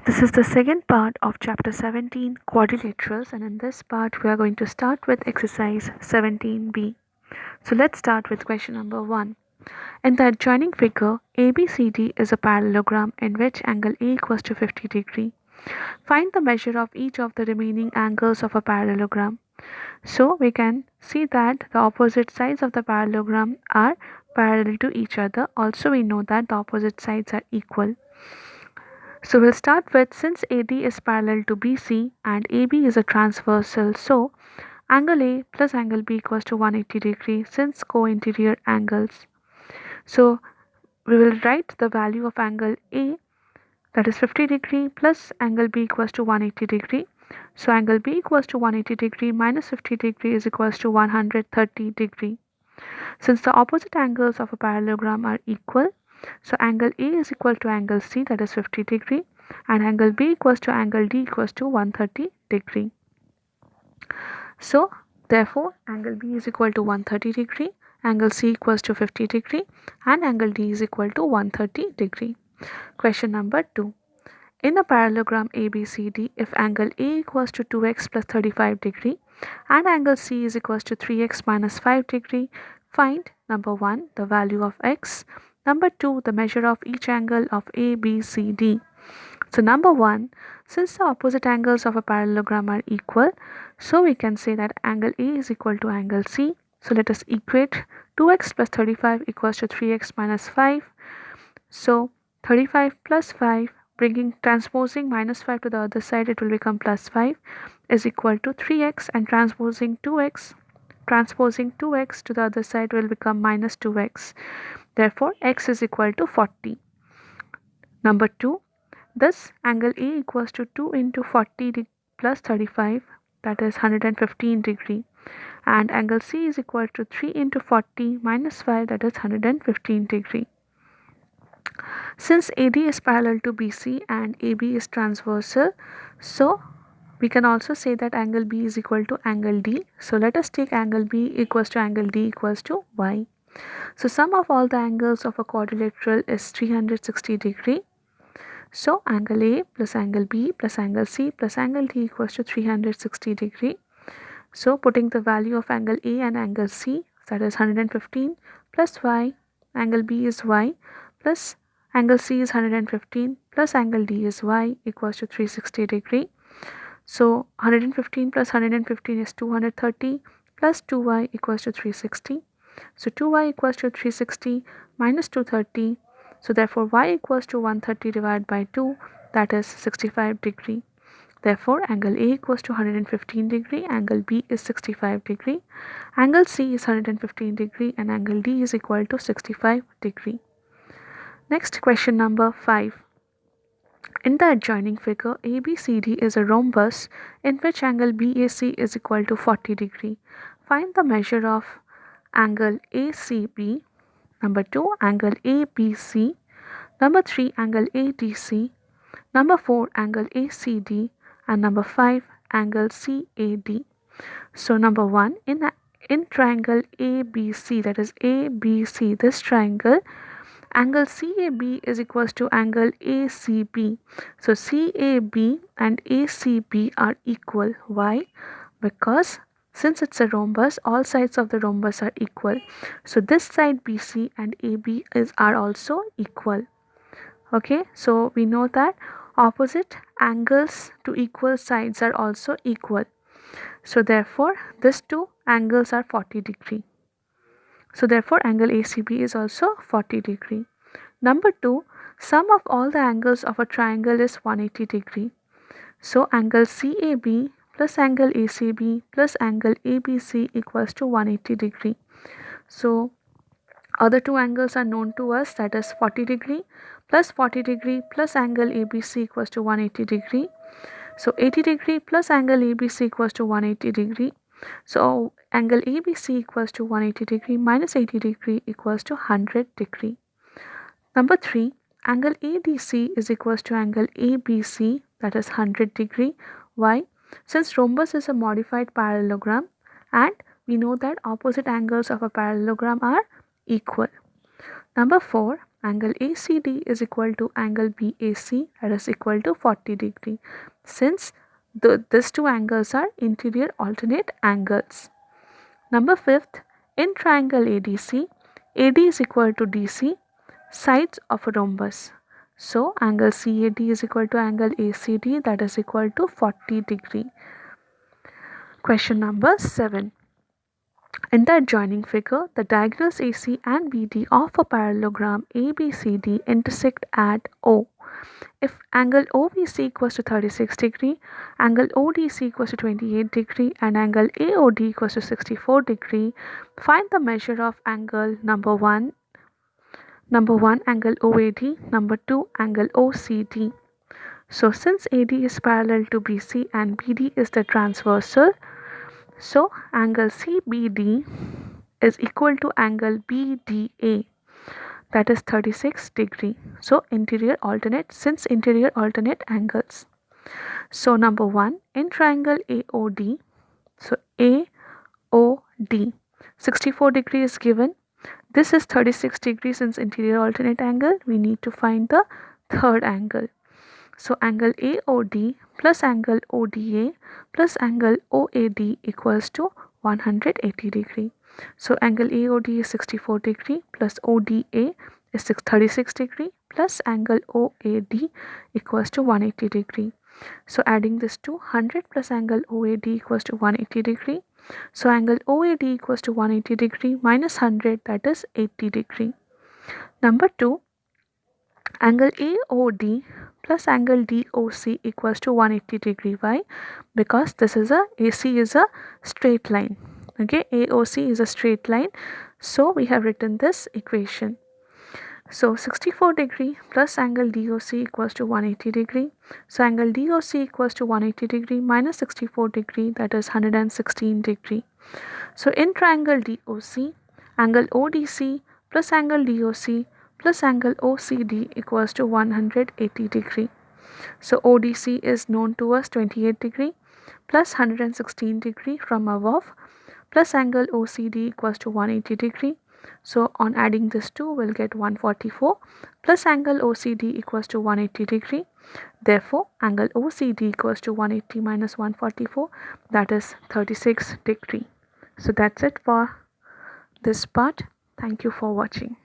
This is the second part of chapter 17 quadrilaterals, and in this part we are going to start with exercise 17b. So let's start with question number 1. In the adjoining figure, ABCD is a parallelogram in which angle A equals to 50 degree. Find the measure of each of the remaining angles of a parallelogram. So we can see that the opposite sides of the parallelogram are parallel to each other. Also we know that the opposite sides are equal. So we'll start with, since AD is parallel to BC and AB is a transversal, so angle A plus angle B equals to 180 degree since co-interior angles. So we will write the value of angle A, that is 50 degree, plus angle B equals to 180 degree. So angle B equals to 180 degree minus 50 degree is equals to 130 degree. Since the opposite angles of a parallelogram are equal, so angle A is equal to angle C, that is 50 degree, and angle B equals to angle D equals to 130 degree. So therefore angle B is equal to 130 degree, angle C equals to 50 degree, and angle D is equal to 130 degree. Question number 2. In a parallelogram ABCD, if angle A equals to 2x plus 35 degree and angle C is equals to 3x minus 5 degree, find number 1 the value of x, number 2 the measure of each angle of ABCD. So number 1, since the opposite angles of a parallelogram are equal, so we can say that angle A is equal to angle C. So let us equate 2x plus 35 equals to 3x minus 5. So 35 plus 5, transposing minus 5 to the other side, it will become plus 5 is equal to 3x, and transposing 2x to the other side will become minus 2x. Therefore x is equal to 40. Number 2, thus angle A equals to 2 into 40 plus 35, that is 115 degree, and angle C is equal to 3 into 40 minus 5, that is 115 degree. Since AD is parallel to BC and AB is transversal, so we can also say that angle B is equal to angle D. So let us take angle B equals to angle D equals to Y. So sum of all the angles of a quadrilateral is 360 degree. So angle A plus angle B plus angle C plus angle D equals to 360 degree. So putting the value of angle A and angle C, that is 115 plus Y, angle B is Y, plus angle C is 115 plus angle D is Y equals to 360 degree. So 115 plus 115 is 230 plus 2y equals to 360. So 2y equals to 360 minus 230. So therefore y equals to 130 divided by 2, that is 65 degree. Therefore angle A equals to 115 degree, angle B is 65 degree, angle C is 115 degree, and angle D is equal to 65 degree. Next, question number 5. In the adjoining figure, ABCD is a rhombus in which angle BAC is equal to 40 degree. Find the measure of angle ACB. Number 2, angle ABC. Number 3, angle ADC. Number 4, angle ACD. And number 5, angle CAD. So number 1, in triangle ABC, that is ABC, this triangle, angle CAB is equals to angle ACB. So CAB and ACB are equal. Why? Because since it's a rhombus, all sides of the rhombus are equal. So this side BC and AB are also equal. Okay, so we know that opposite angles to equal sides are also equal. So therefore these two angles are 40 degree. So therefore angle ACB is also 40 degree. Number 2, sum of all the angles of a triangle is 180 degree. So angle CAB plus angle ACB plus angle ABC equals to 180 degree. So other two angles are known to us, that is 40 degree plus angle ABC equals to 180 degree. So 80 degree plus angle ABC equals to 180 degree. So angle ABC equals to 180 degree minus 80 degree equals to 100 degree. Number 3, angle ADC is equals to angle ABC, that is 100 degree. Why? Since rhombus is a modified parallelogram and we know that opposite angles of a parallelogram are equal. Number 4, angle ACD is equal to angle BAC, that is equal to 40 degree, since these two angles are interior alternate angles. Number 5th, in triangle ADC, AD is equal to DC, sides of a rhombus. So angle CAD is equal to angle ACD, that is equal to 40 degree. Question number 7. In the adjoining figure, the diagonals AC and BD of a parallelogram ABCD intersect at O. If angle OBC equals to 36 degree, angle ODC equals to 28 degree, and angle AOD equals to 64 degree, find the measure of angle number 1 angle OAD, number 2 angle OCD. So since AD is parallel to BC and BD is the transversal, so angle CBD is equal to angle BDA, that is 36 degree. So interior alternate, since interior alternate angles. So number 1, in triangle AOD, so AOD, 64 degree is given. This is 36 degree, since interior alternate angle. We need to find the third angle. So angle AOD plus angle ODA plus angle OAD equals to 180 degree. So angle AOD is 64 degree plus ODA is 36 degree plus angle OAD equals to 180 degree. So adding this to 100 plus angle OAD equals to 180 degree. So angle OAD equals to 180 degree minus 100, that is 80 degree. Number 2, angle AOD plus angle DOC equals to 180 degree. Why? Because this is AC is a straight line. Okay, AOC is a straight line. So we have written this equation. So 64 degree plus angle DOC equals to 180 degree. So angle DOC equals to 180 degree minus 64 degree, that is 116 degree. So in triangle DOC, angle ODC plus angle DOC plus angle OCD equals to 180 degree. So ODC is known to us 28 degree plus 116 degree from above plus angle OCD equals to 180 degree. So on adding this two, we'll get 144 plus angle OCD equals to 180 degree. Therefore, angle OCD equals to 180 minus 144, that is 36 degree. So that's it for this part. Thank you for watching.